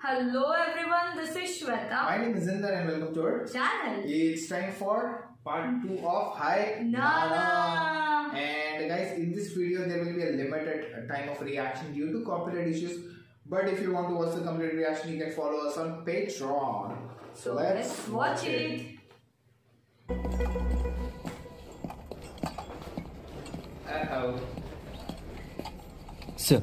Hello everyone, this is Shweta. My name is Inder and welcome to our channel. It's time for part 2 of Hi Nana. And guys, in this video there will be a limited time of reaction due to copyright issues. But if you want to watch the complete reaction, you can follow us on Patreon. So let's watch it. Uh-oh. Sir.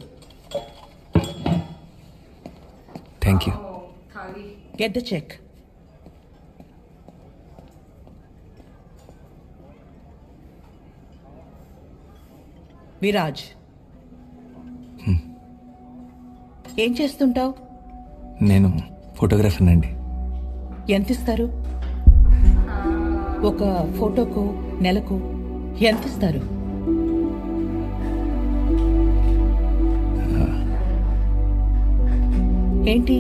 Thank you. Oh, Thali. Get the check. Viraj ఏం చేస్తుంటావు? నేను photographer అండి. ఎంత ఇస్తారు? ఒక ఫోటోకు నెలకు ఎంత ఇస్తారు? ఏంటి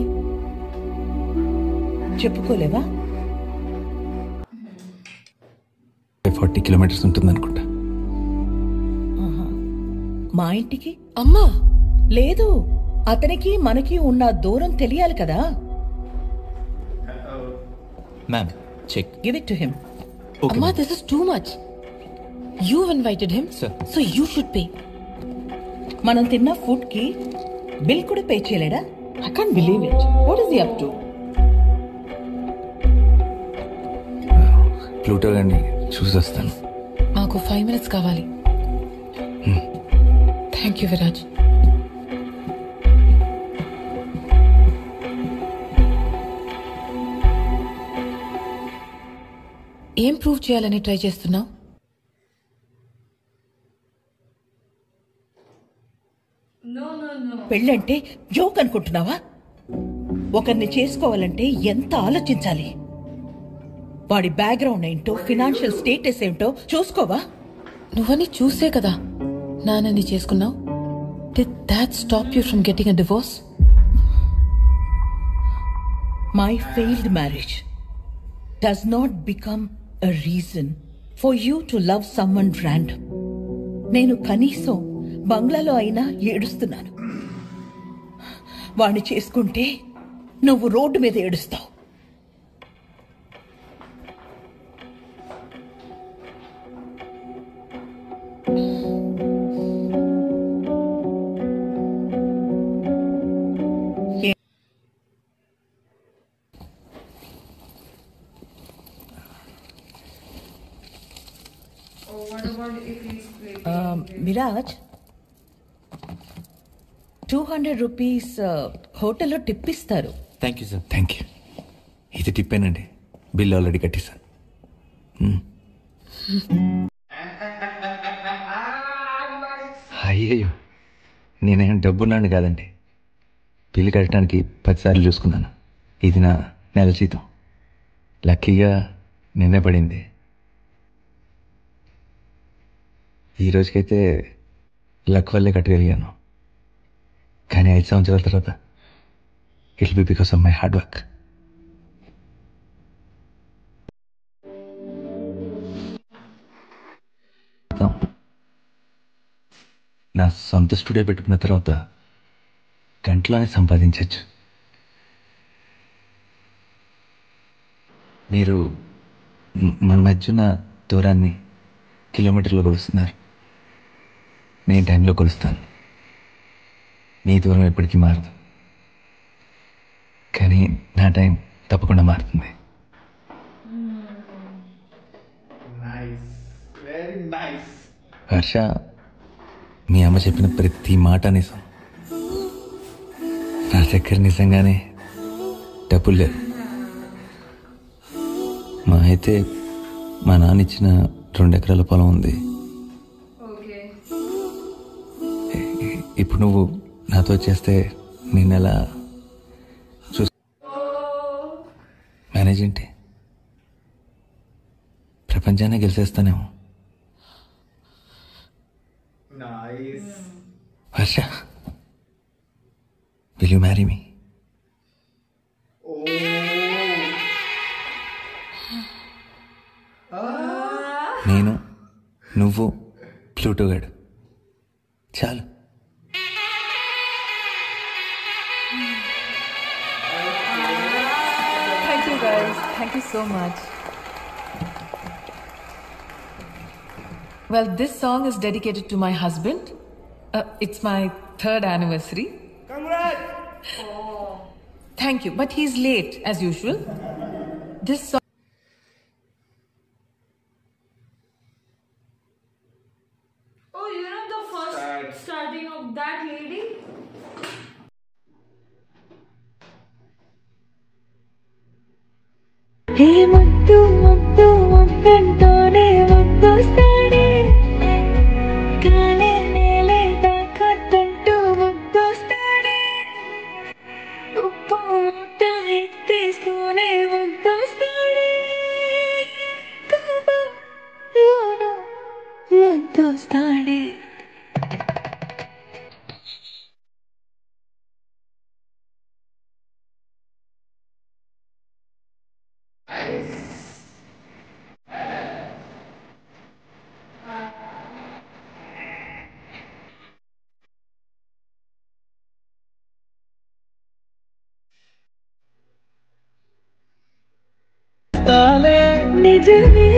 చెప్పుకోలేవా? 40 కిలోమీటర్స్ ఉంటుంది అనుకుంటా. మా ఇంటికి అమ్మా లేదు, అతనికి మనకి ఉన్న దూరం తెలియాలి కదా. Ma'am check. Give it to him. Amma, this is too much. You've invited him, Sir. so you should pay. మనం తిన్న ఫుడ్ కి బిల్ కూడా పే చేయలేడా? I can't believe it. What is he up to? Pluto గారిని చూసొస్తాను. మాకు 5 minutes కావాలి. Thank you, Viraj. ఏం ప్రూవ్ చేయాలని ట్రై చేస్తున్నావు? No. పెళ్ళంటే జోక్ అనుకుంటున్నావా? ఒకరిని చేసుకోవాలంటే ఎంత ఆలోచించాలి. వాడి బ్యాక్గ్రౌండ్ ఏంటో, ఫినాన్షియల్ స్టేటస్ ఏంటో చూసుకోవా? నువ్వని చూసే కదా నాన్నని చేసుకున్నావు. Did that stop you from getting a divorce? My failed marriage does not become a reason for you to love someone random. నేను కనీసం బంగ్లాలో అయినా ఏడుస్తున్నాను. వాణ్ణి చేసుకుంటే నువ్వు రోడ్డు మీద ఏడుస్తావు. Oh, what about if he's playing? Viraj, 200 rupees హోటల్లో టిప్ ఇస్తారు. Thank you sir. Thank you. ఇది టిప్పేనండి, బిల్ ఆల్రెడీ కట్టేశాను. అయ్యయ్యో, నేనేం డబ్బున్నాను కాదండి. బిల్లు కట్టడానికి 10 సార్లు చూసుకున్నాను. ఇది నా నెల జీతం. లక్కీగా నిన్నే పడింది. ఈ రోజుకైతే లక్ వల్లే కట్టగలిగాను. కానీ 5 సంవత్సరాల తర్వాత it will be because of my hard work. నా సొంత స్టూడియో పెట్టుకున్న తర్వాత గంటలోనే సంపాదించవచ్చు. మీరు మన మధ్య ఉన్న దూరాన్ని కిలోమీటర్లో కొలుస్తున్నారు. నేను టైంలో కొలుస్తాను. నీ దూరం ఎప్పటికీ మారదు, కానీ నా టైం తప్పకుండా మారుతుంది. Nice. Very nice. హర్ష, మీ అమ్మ చెప్పిన ప్రతి మాట నిజం. నా దగ్గర నిజంగానే డబ్బులు లేదు. మా అయితే మా నాన్న ఇచ్చిన 2 ఎకరాల పొలం ఉంది. Okay. ఇప్పుడు నువ్వు నాతో చేస్తే నేను ఎలా మేనేజ్ ఏంటి? ప్రపంచాన్ని గెలిచేస్తానేమో. Nice. Harsha, will you marry me? Oh. నేను, నువ్వు, ప్లూటో గాడు చాలు. Thank you so much. Well, this song is dedicated to my husband. It's my 3rd anniversary. Congrats! Oh. Thank you, but he's late as usual. This song. Oh, you know the first starting of that lady? హే ముద్దు ముద్దు ముద్దంటూనే ముద్దొస్తాడే కాలే నేలే తాకట్టుంటూ ముద్దొస్తాడే ఉప్పు ముట్ట ఎత్తేస్తూనే ముద్దొస్తాడే కాలంలోనూ ముద్దొస్తాడే నిజమే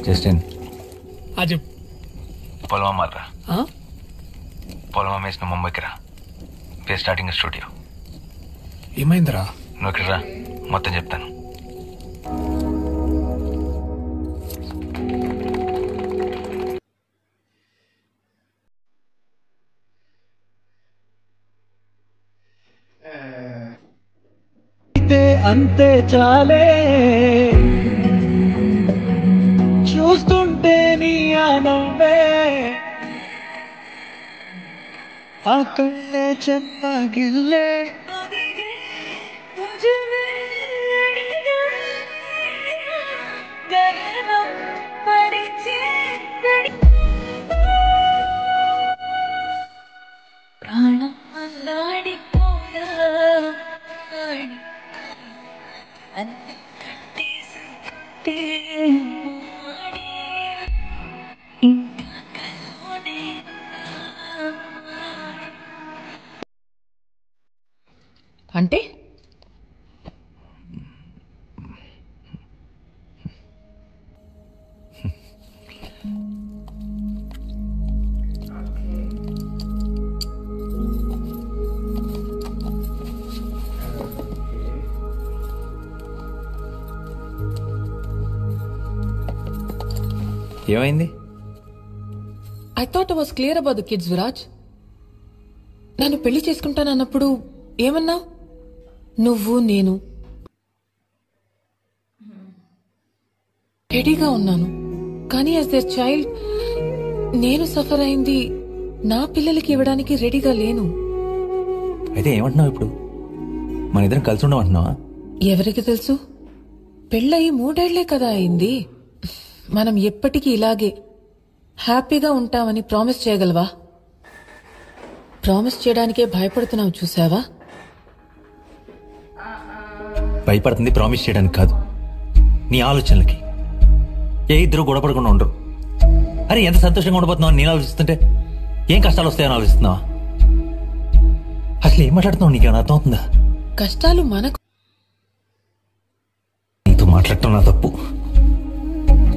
Justin आज పొలం అమ్మాలరా పొలం అమ్మేసిన ముంబైకి రా వే స్టార్టింగ్ స్టూడియో ఏమైందిరా నువ్వు ఇక్కడ రా మొత్తం చెప్తాను అంతే చాలే చూస్తుంటే నీ ఆనందే ఆకళ్ళే చెమ్మగిల్లే ప్రాణం అల్లాడిపోయా అంటే ఏమైంది I thought I was clear about the kids Viraj. నన్ను పెళ్లి చేసుకుంటానన్నప్పుడు ఏమన్నావు? నువ్వు నేను రెడీగా ఉన్నాను, కానీ యాజ్ దర్ చైల్డ్ నేను సఫర్ అయింది నా పిల్లలకి ఇవ్వడానికి రెడీగా లేను. అయితే ఏమంటున్నావు ఇప్పుడు? మన ఇద్దరం కలిసి ఉండమంటున్నావా? ఎవరికి తెలుసు, పెళ్ళయి 3 ఏళ్లే కదా అయింది. మనం ఎప్పటికీ ఇలాగే హ్యాపీగా ఉంటామని ప్రామిస్ చేయగలవా? ప్రామిస్ చేయడానికే భయపడుతున్నావు చూసావా? భయపడుతుంది ప్రామిస్ చేయడానికి కాదు, నీ ఆలోచనలకి. ఏ ఇద్దరు గొడవపడకుండా ఉండరు. అరే ఎంత సంతోషంగా ఉండబోతున్నావు నేను ఆలోచిస్తుంటే ఏం కష్టాలు వస్తాయని ఆలోచిస్తున్నావా? అసలు ఏం మాట్లాడుతున్నావు? నీకేమైనా అర్థం అవుతుందా? కష్టాలు మనకు. నీతో మాట్లాడటం నా తప్పు.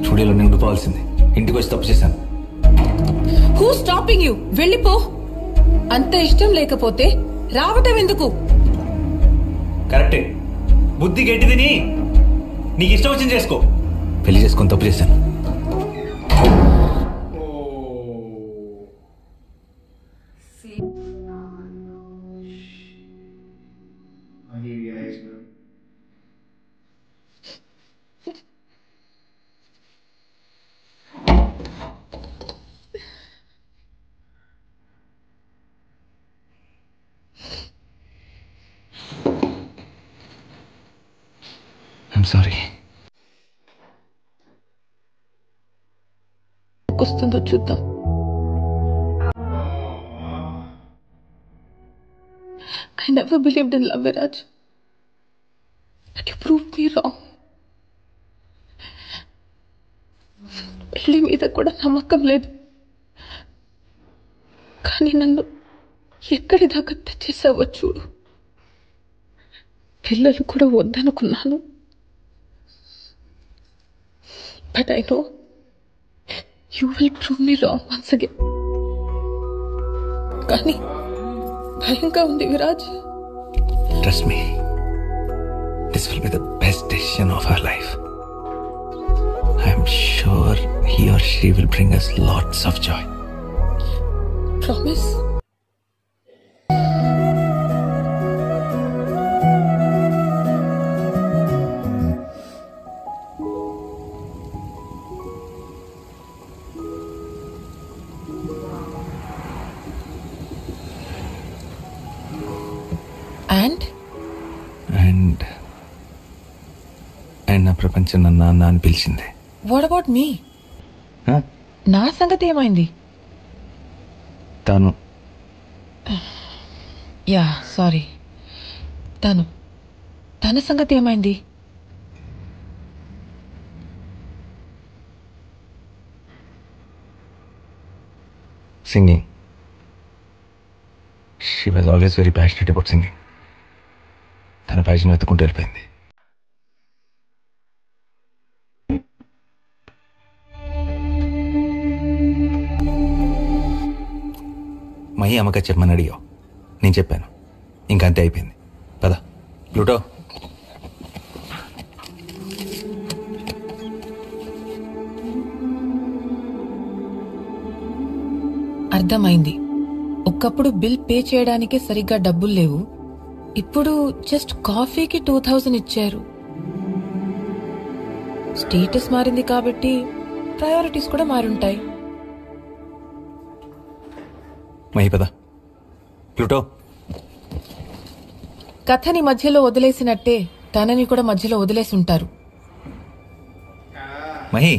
స్టూడియోలో నేను ఉండిపోవాల్సింది. ఇంటికి వచ్చి తప్పు చేశాను. Who stopping you? వెళ్ళిపో. అంత ఇష్టం లేకపోతే రావటం ఎందుకు? కరెక్టే, బుద్ధి గట్టిదిని నీకు ఇష్టం వచ్చింది చేసుకో. పెళ్లి చేసుకొని తప్పు చేశాను. I'm sorry. వస్తుందో చూద్దాం. I never believed in love, Viraj. But you proved me wrong. పెళ్లి మీద కూడా నమ్మకం లేదు, కానీ నన్ను ఎక్కడి దాకా తెచ్చేసావో చూడు. పిల్లలు కూడా వద్దనుకున్నాను. But I know you will prove me wrong once again. కానీ భయంగా ఉంది Viraj. Trust me, this will be the best decision of our life. I am sure he or she will bring us lots of joy. Promise? And నా ప్రపంచం నన్ను నాన్న అని పిలిచింది. What about me? నా సంగతి ఏమైంది? తను సారీ, తన సంగతి ఏమైంది? Singing. She was always very passionate about singing. తన ప్యాషన్ వెతుకుంటూ వెళ్ళిపోయింది. మహి అమ్మక చెప్పమని అడిగావు, నేను చెప్పాను. ఇంకంతే అయిపోయింది. పద ప్లూటో. అర్థమైంది. ఒకప్పుడు బిల్ పే చేయడానికే సరిగ్గా డబ్బులు లేవు, ఇప్పుడు జస్ట్ కాఫీకి 2000 ఇచ్చారు. స్టేటస్ మారింది కాబట్టి ప్రయారిటీస్ కూడా మారుంటాయి. మహి పద. ప్లూటో. కథని మధ్యలో వదిలేసినట్టే తనని కూడా మధ్యలో వదిలేసి ఉంటారు. Mahi.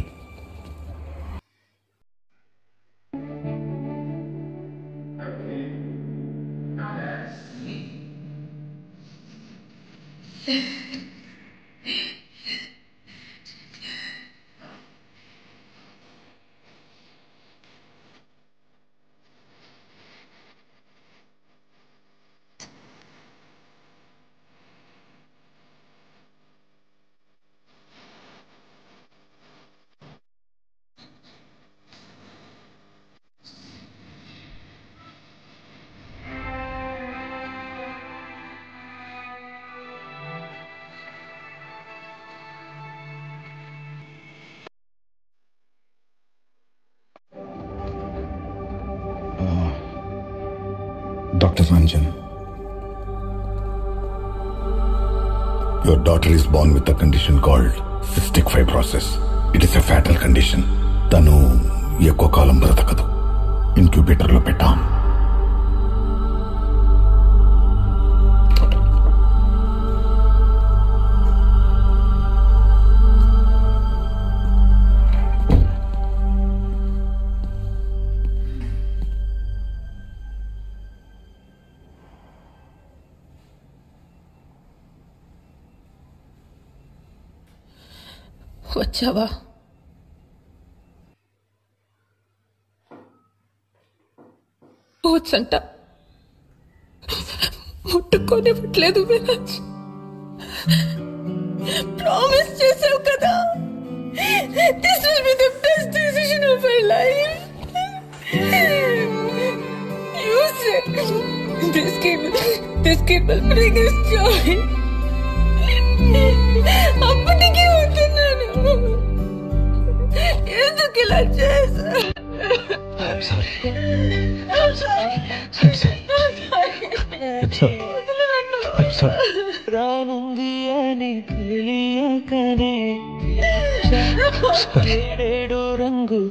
Dr. Ranjan, your daughter is born with a condition called cystic fibrosis. It is a fatal condition. తను ఎక్కువ కాలం బ్రతకదు. ఇంక్యుబేటర్లో పెట్టాం. వచ్చావా? వచ్చంట ముట్టుకోనివ్వట్లేదు విరాజ్. ప్రామిస్ చేసావు కదా, this will be the best decision of my life. You said this kid will bring us joy. అప్పటికి వస్తున్నాను. ఎందుకు ఇలా చేసా? I'm sorry. రానుంది అని తెలియకనే ఏడు రంగు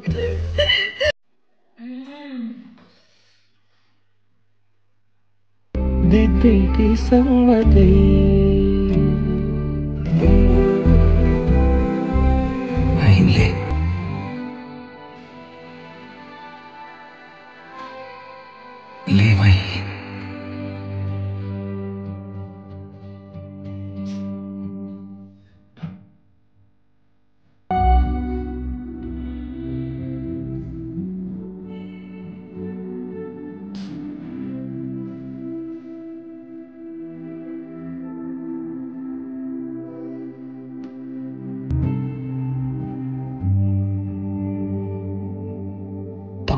దిద్దిటి సమ్మతి అయిందిలే. లేమై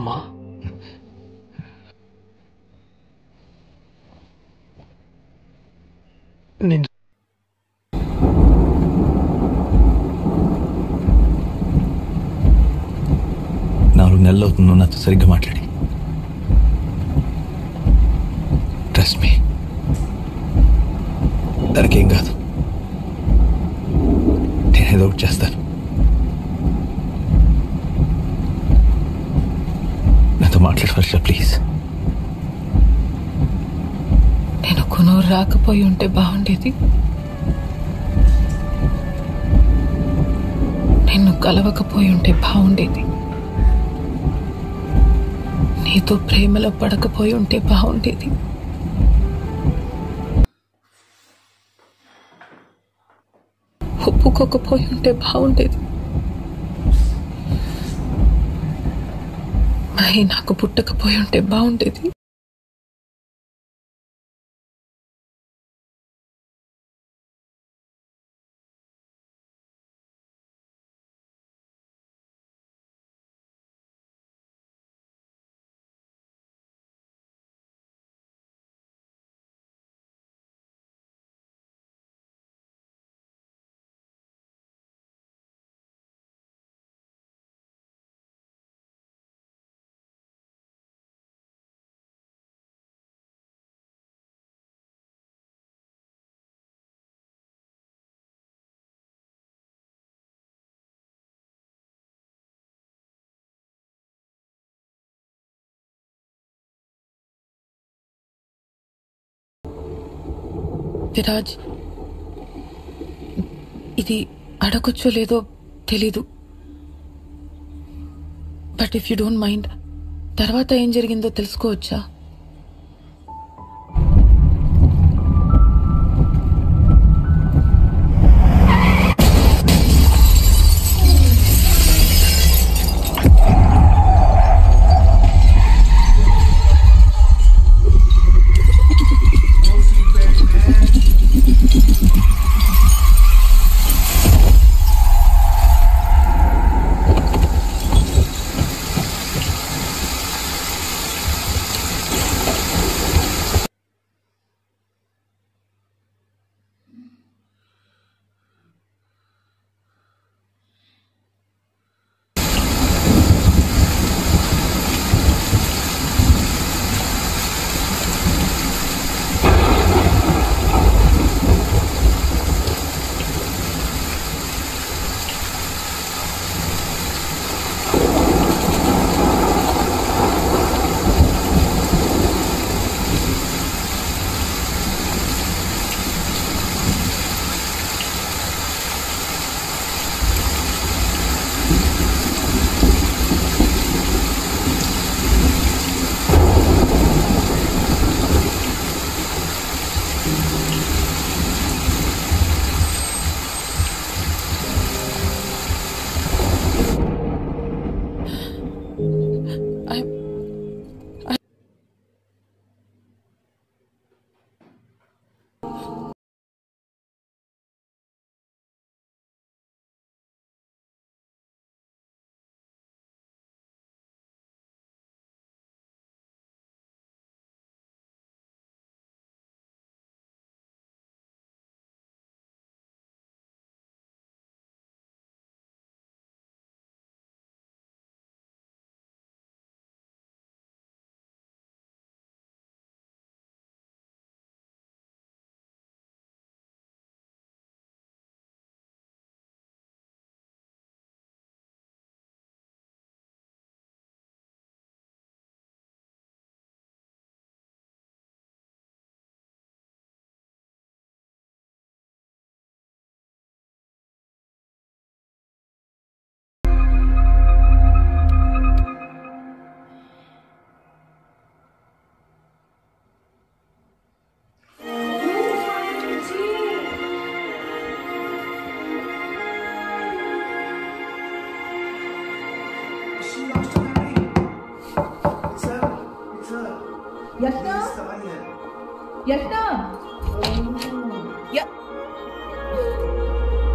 అమ్మా నేను 4 నెలలు అవుతుంది నువ్వు నాతో సరిగ్గా మాట్లాడి. ట్రస్ట్ మీ, దానికేం కాదు. నేనేదో ఒకటి చేస్తాను. నాతో మాట్లాడు వర్ష, ప్లీజ్. నేను కొనూరు రాకపోయి ఉంటే బాగుండేది. నిన్ను కలవకపోయి ఉంటే బాగుండేది. నీతో ప్రేమలో పడకపోయి ఉంటే బాగుండేది. ఒప్పుకోకపోయి ఉంటే బాగుండేది. మరి నాకు పుట్టకపోయి ఉంటే బాగుండేది. విరాజ్, ఇది అడగొచ్చో లేదో తెలీదు. But if you don't mind, తర్వాత ఏం జరిగిందో తెలుసుకోవచ్చా?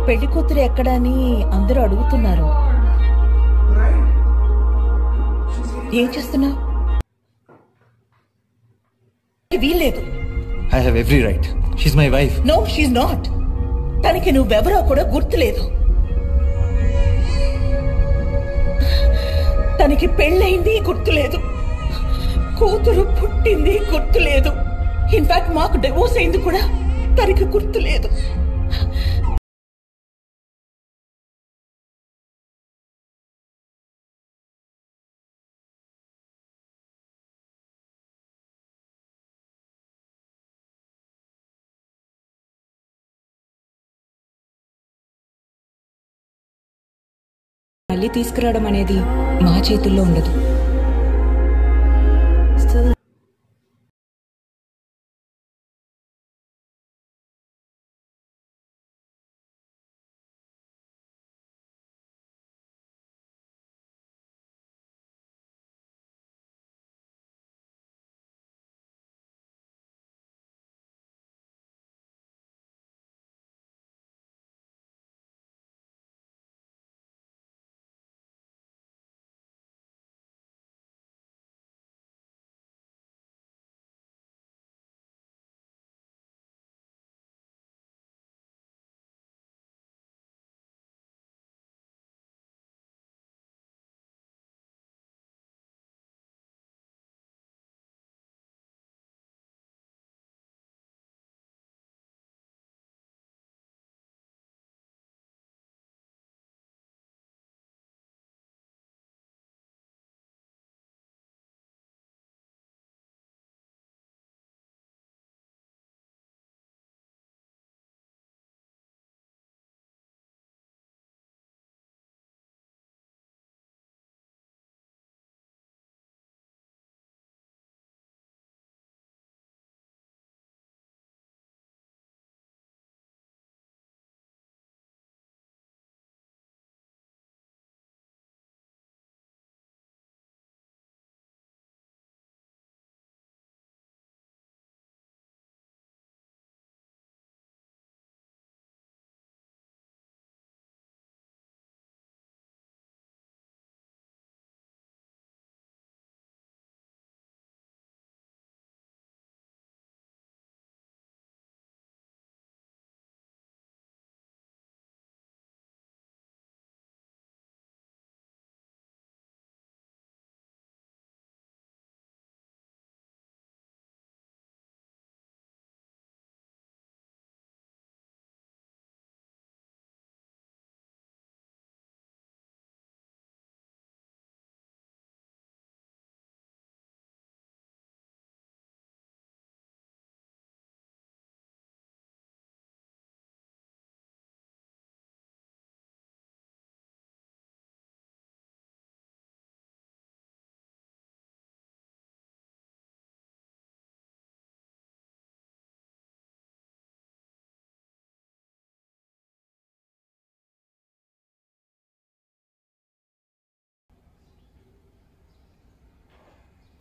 పెళ్లి కూతురు ఎక్కడని అందరూ అడుగుతున్నారు. ఏం చేస్తున్నావు? వీల్లేదు. I have every right. She's my wife. No, she's not. తనకి నువ్వెవరో కూడా గుర్తులేదు. తనకి పెళ్ళయింది గుర్తులేదు, కూతురు పుట్టింది గుర్తులేదు, ఇన్ఫాక్ట్ మాకు డివోర్స్ అయింది కూడా తనకి గుర్తులేదు. మళ్ళీ తీసుకురావడం అనేది మా చేతుల్లో ఉండదు.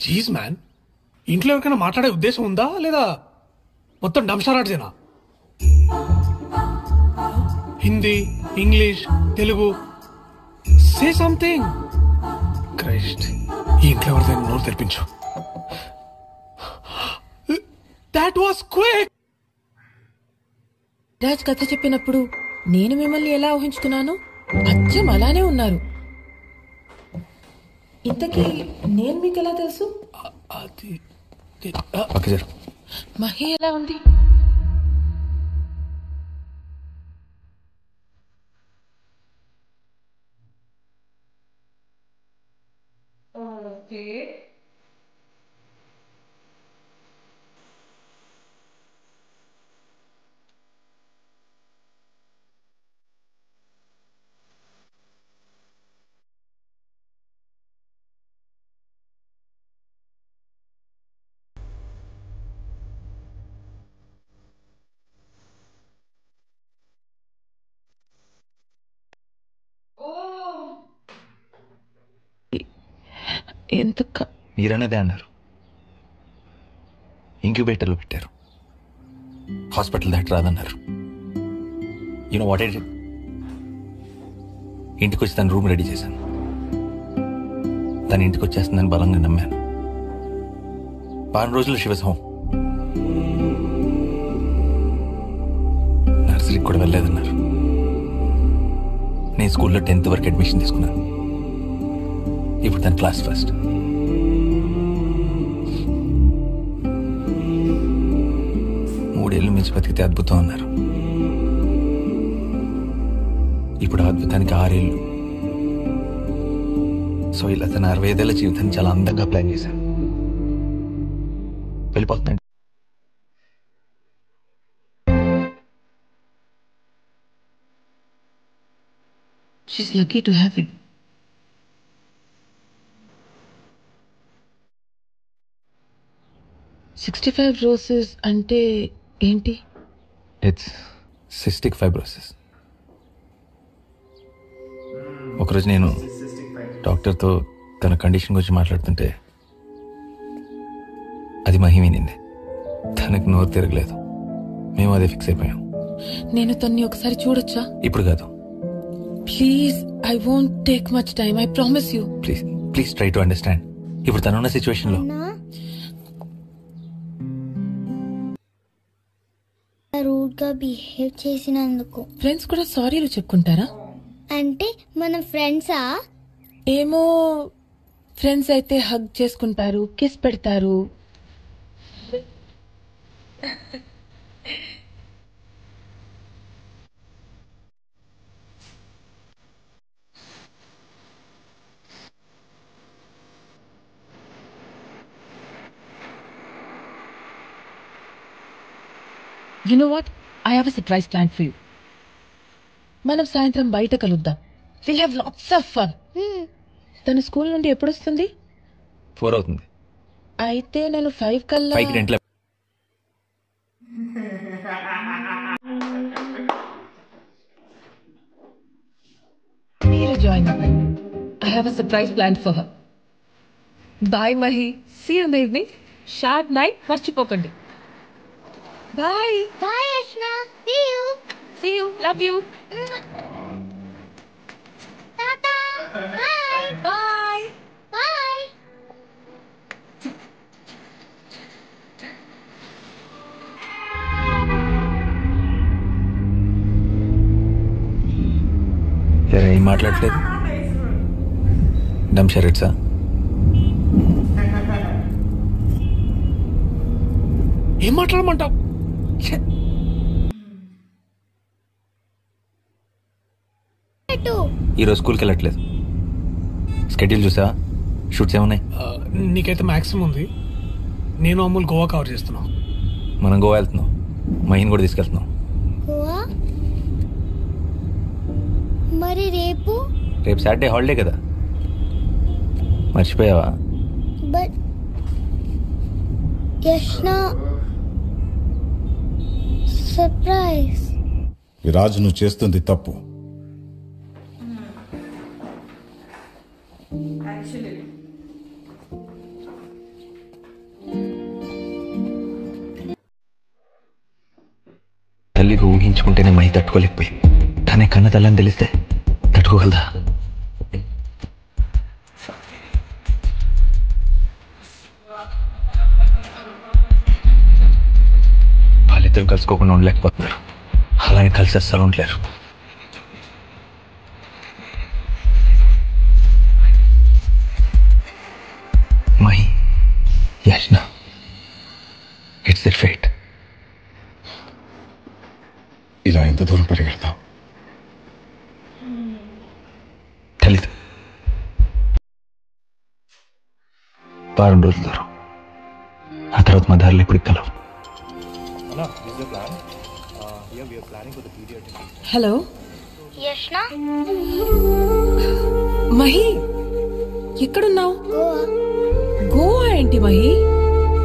జీజ్ మ్యాన్, ఇంట్లో ఎవరికైనా మాట్లాడే ఉద్దేశం ఉందా లేదా మొత్తం డంషారాడ్సేనా? Hindi, English, Telugu, say something. Christ, ఈ ఇంట్లో ఎవరిదైనా నోరు తెరిపించు. That was quick. రాజ్ కథ చెప్పినప్పుడు నేను మిమ్మల్ని ఎలా ఊహించుకున్నాను, అచ్చం అలానే ఉన్నారు. ఇంతకీ నేను మీకు ఎలా తెలుసు? మహి ఎలా ఉంది? ఎందుకు మీరనేదే అన్నారు. ఇంక్యుబేటర్లో పెట్టారు, హాస్పిటల్ దాటి రాదన్నారు. You know what I did? ఇంటికి వచ్చి తన రూమ్ రెడీ చేశాను. తన ఇంటికి వచ్చేస్తుందని బలంగా నమ్మాను. వారం రోజులు షీ వాస్ హోమ్. నర్సరీకి కూడా వెళ్ళలేదన్నారు. నేను స్కూల్లో 10th వరకు అడ్మిషన్ తీసుకున్నాను. ఇప్పుడు తన క్లాస్ ఫస్ట్. మూడేళ్ళు మించి బతికితే అద్భుతం అన్నారు. ఇప్పుడు అద్భుతానికి 6 ఏళ్ళు. సో ఇలా తన 65 ఏళ్ల జీవితాన్ని చాలా అందంగా ప్లాన్ చేశాను. వెళ్ళిపోతున్నాను. She's lucky to have him. $65 roses అంటే ఏంటి? It's cystic fibrosis. ఒకరోజు నేను డాక్టర్తో తన కండిషన్ గురించి మాట్లాడుతుంటే అది మహి వినింది. తనకు నోరు తిరగలేదు. మేము అదే ఫిక్స్ అయిపోయాం. నేను తన్ని ఒకసారి చూడొచ్చా? ఇప్పుడు కాదు. Please, I won't take much time, I promise you. Please try to understand. ఇప్పుడు తనున్న సిచ్యువేషన్ లో రూడ్ గా బిహేవ్ చేసినందుకు ఫ్రెండ్స్ కూడా సారీలు చెప్పుకుంటారా? అంటే మన ఫ్రెండ్సా? ఏమో, ఫ్రెండ్స్ అయితే హగ్ చేసుకుంటారు, కిస్ పెడతారు. You know what? I have a surprise plan for you. మనం సాయంత్రం బయట కలుద్దాం. We'll have lots of fun. తన స్కూల్ నుండి ఎప్పుడు వస్తుంది? 4 అవుతుంది. అయితే నేను 5 కల్లా. 5కి రెంట్ల. మీరు జాయిన్ అవ్వండి. I have a surprise plan for her. Bye, Mahi. See you in the evening. Sharp night. మర్చిపోకండి. Bye. Bye, Ashna. See you. See you. Love you. Tata. Bye. Bye. Bye. సరే, ఏం మాట్లాడలేదు. డమ్ షరెట్సా? ఏం మాట్లాడమంటావు? ఈరోజు స్కూల్కి వెళ్ళట్లేదు. స్కెడ్యూల్ చూసా? షూట్స్ ఏమున్నాయి? నీకైతే మ్యాక్సిమం ఉంది. నేను అమ్ముల్ గోవా కవర్ చేస్తున్నాం. మనం గోవా వెళ్తున్నాం. మహిన్ కూడా తీసుకెళ్తున్నాం. గోవా? మరి రేపు సాటర్డే హాలిడే కదా, మర్చిపోయావా? But Yashna surprise. విరాజ్, నువ్వు చేస్తుంది తప్పు. తల్లిగా ఊహించుకుంటేనే మై తట్టుకోలేకపోయింది. తనే కన్న తల్లని తెలిస్తే తట్టుకోగలదా? వాళ్ళిద్దరు కలుసుకోకుండా ఉండలేకపోతున్నారు. అలాగే కలిసి అస్సలు ఉండలేరు. Mahi, Yashna, it's their fate. ఇలా ఎంత దూరం పరిగెడతావు? తెలీదు. 4 రోజుల దూరం. ఆ తర్వాత మా దారిలో ఇప్పుడు కలవు. హలో యష్నా, మహి, ఎక్కడున్నావు? గోవా. గోవా ఏంటి మహి?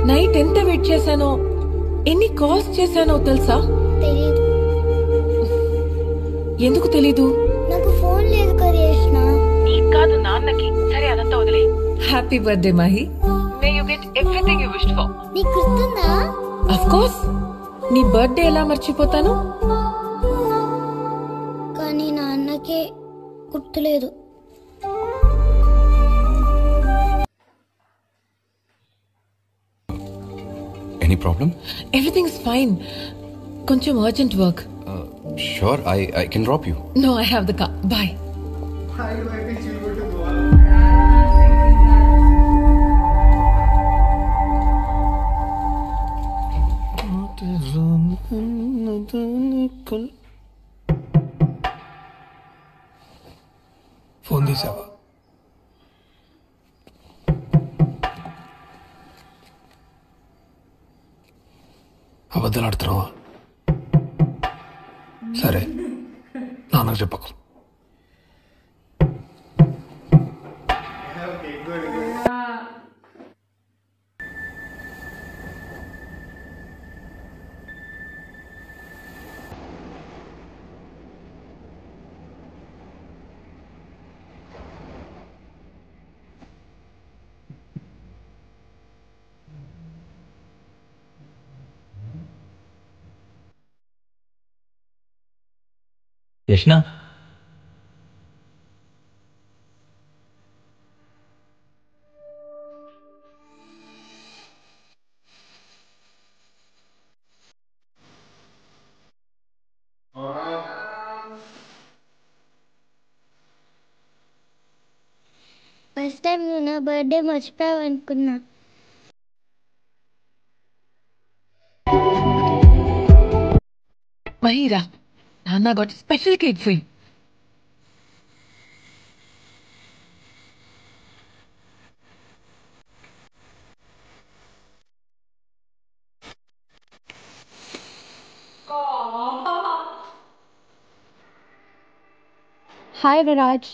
నైట్ ఎంత వెయిట్ చేశానో, ఎన్ని కాల్స్ చేశానో తెలుసా? తెలీదు. ఎందుకు తెలీదు? నాకు ఫోన్ లేదు కదా యష్నా. నీకు కాదు, నాన్నకి. సరే, అదంతా వదిలే. Happy birthday Mahi. May you get everything you wished for. నీకు గుర్తుందా? Of course. నీ బర్త్డే ఎలా మర్చిపోతాను? కానీ నాన్నకే గుర్తులేదు. Any problem? Everything is fine. Koncham urgent work. Sure, I can drop you. No, I have the car. Bye. Why do I think you'll go to Goa? ఫోన్ తీసావా? అబద్ధాలు ఆడుతున్నావా? సరే, నాన్నకు చెప్పకు. Okay, good, good. Yashna, first time నువ్వు నా birthday మర్చిపోయావు అనుకున్నా. Mahira, Nana got a special cake for you. Hi, Viraj.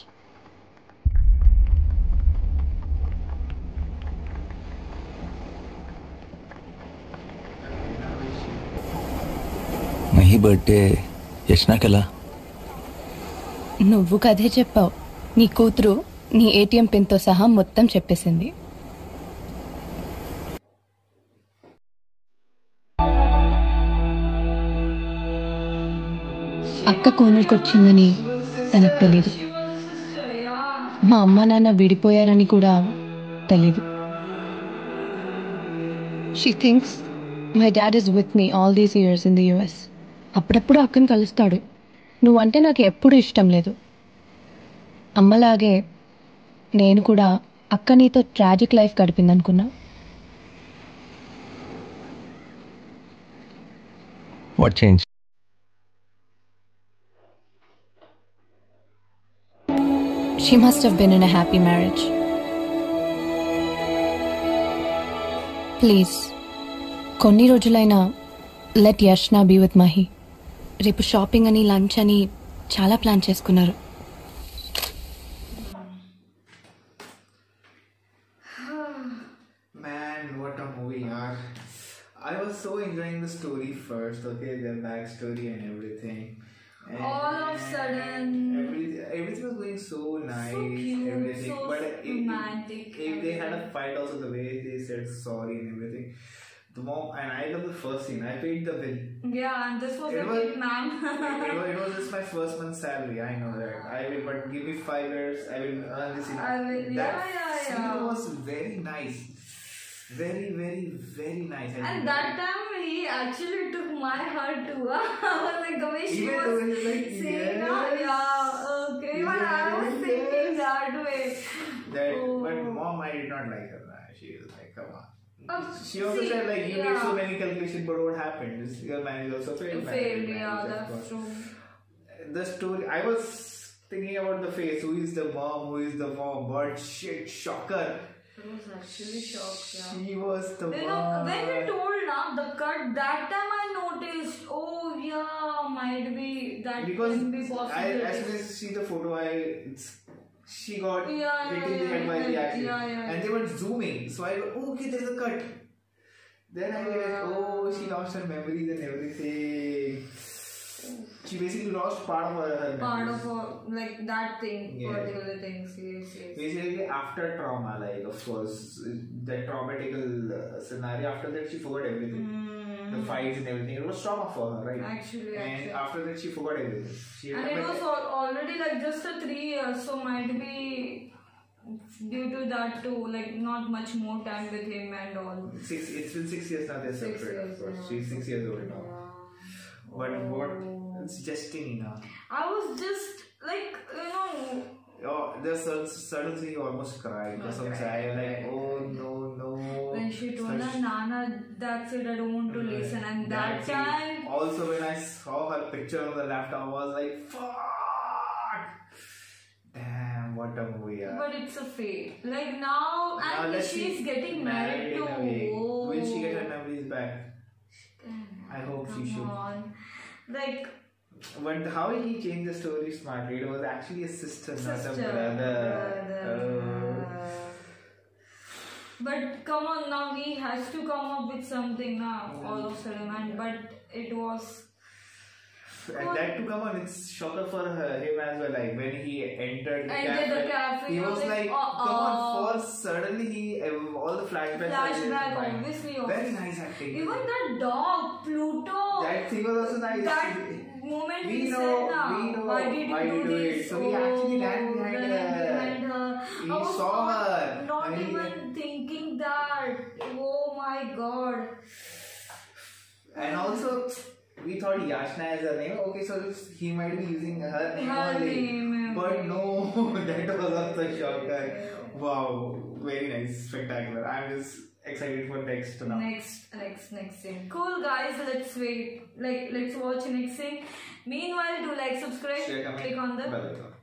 Mahi birthday యష్నాకెలా? నువ్వు కదే చెప్పావు. నీ కూతురు నీ ఏటీఎం పిన్తో సహా మొత్తం చెప్పేసింది. అక్క కోనకొచ్చిందని తనకు తెలీదు. మా అమ్మ నాన్న విడిపోయారని కూడా తెలీదు. She thinks my dad is with me all these years in the US. అప్పుడప్పుడు అక్కని కలుస్తాడు. నువ్వంటే నాకు ఎప్పుడూ ఇష్టం లేదు. అమ్మలాగే నేను కూడా అక్క నీతో ట్రాజిక్ లైఫ్ గడిపిందనుకున్నా. What change? She must have been in a happy marriage. Please, కొన్ని రోజులైనా let Yashna be with Mahi. రేపు షాపింగ్ అని లంచ్ అని చాలా ప్లాన్ చేసుకున్నారు. Man, what a movie, yaar. I was so enjoying the story first, okay, their backstory and everything. And all of a sudden everything was going so nice, so cute, everything. so But romantic. if they had a fight, also the way they said sorry and everything. The mom, and I love the first scene. I paid the bill. Yeah, and this was It a was- big man. it was just my first month's salary. I know that. I will, but give me 5 years. I will earn this. I will. That Yeah. scene was very nice. Very, very, very nice. And that time he actually took my heart too. I was like, the way she Even was though it's like, saying, yes. yeah, okay, but I was thinking that way. That, Oh. but mom, I did not like her. She was like, come on. She also See, said like, you did yeah. so many calculations, but what happened? Your man is also failed. Failed, yeah, that's true. The story, I was thinking about the face. Who is the mom? Who is the mom? But shit, shocker. I was actually shocked, yeah. She was the You mom. know, when we told now the cut, that time I noticed, oh yeah, might be that Because can be possible. as soon as I see the photo, she got Yeah, hit in the head by the accident. yeah. And they were zooming. So I go, oh, okay, there's a cut. Then I realized, oh, she lost her memories and everything. She basically lost part of her Part memories. of her, like that thing, Yeah. particular thing, seriously. Basically, after trauma, like, of course, that traumatical scenario, after that, she forgot everything. The fights and everything. It was trauma for her, right? Actually. And after that, she forgot everything. She And it was already like just a 3 years, so might be due to that too, like not much more time with him and all. It's been 6 years now. They're 6 separate. years, Of course, yeah. she's 6 years old now. But what? It's destiny now. I was just like, Oh, there's certain thing you almost cry because I'm sad. Like, oh no. when she told her Nana, that's it, I don't want to listen. And that scene. time, Also, when I saw her picture on the laptop, I was like, fuck! Damn, what a movie, yeah. but it's a fate. Like now, and let's she's see. getting married in to. a way. Oh. Will she get her memories back? I hope she should. Come on. Like, But how he changed the story smartly? It was actually a sister, not a sister, brother. But come on, now he has to come up with something now, all of a sudden. But it was. And that to come on, it's shocker for him as well. Like when he entered the cafe, he was like, come on, first suddenly all the flashbacks. Flashback, obviously. Very nice acting. Even that dog, Pluto. That thing was also nice. That moment we he know, said, now, we know why did you do this? So he actually ran behind her. He I was saw her. Not even thinking that. Oh my god. And also, we thought Yashna as a name. Okay, so he might be using her name only. But no, that was also a shocker. Wow, very nice, spectacular. I'm just excited for next now. Next scene. Cool, guys. Let's wait. Let's watch next scene. Meanwhile, do like, subscribe, Share, comment, click on the bell icon.